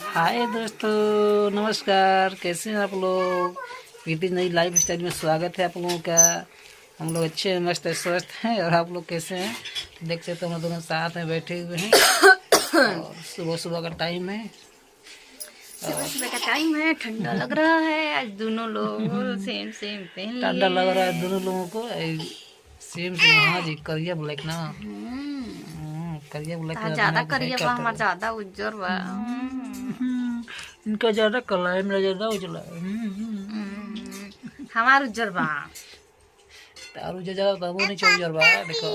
हाय दोस्तों, नमस्कार। कैसे हैं आप लोग? मेरी नई लाइफ स्टाइल में स्वागत है आप लोगों का। हम लोग अच्छे हैं, मस्त है, स्वस्थ हैं। और आप लोग कैसे हैं? देख सकते हो हम दोनों साथ में बैठे हुए हैं और सुबह सुबह का टाइम है। सुबह का टाइम है, ठंडा लग रहा है। आज दोनों लोग सेम सेम पहन लिए। ठंडा लग रहा है दोनों लोगों को। सेम से हाँ जी, करिया ब्लैक ना। करिया ब्लैक ताहा का ज्यादा बिना है करिया क्या बा, तो। हमार ज्यादा उज्जर बा। इनका ज्यादा काला है, मेरा ज्यादा उजला है। हमार उज्जर बा। तारू जो ज्यादा तब नहीं चौजर बा देखो।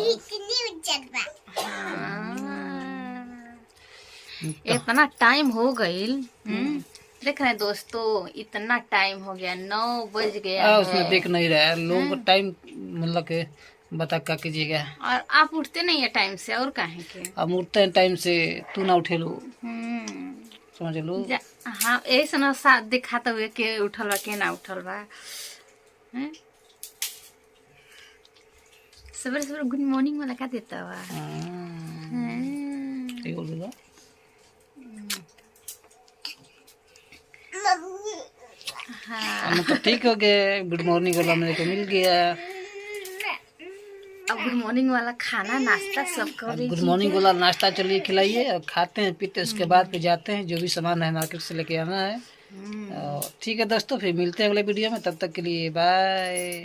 इतना टाइम हो गईल। देख रहे हैं दोस्तों, इतना टाइम हो गया, 9 बज गया है। उसमें देख नहीं रहा है लोगों को टाइम, मतलब के बता क्या कीजिएगा। और आप उठते नहीं है टाइम से, और काहे के? अब उठते हैं टाइम से, तू ना उठे लो, समझ लो। हाँ, यही से ना साथ दिखाते हुए के उठल बा के ना उठल बा। सवेरे सवेरे गुड मॉर्निंग वाला का देता बा। ठीक बोल रहा। हाँ, तो ठीक हो गया, गुड मॉर्निंग वाला मेरे को मिल गया। अब गुड मॉर्निंग वाला खाना नाश्ता सब कर गुड मॉर्निंग वाला नाश्ता चलिए खिलाइए और खाते हैं पीते, उसके बाद फिर जाते हैं, जो भी सामान है मार्केट से लेके आना है। ठीक है दोस्तों, फिर मिलते हैं अगले वीडियो में। तब तक के लिए बाय।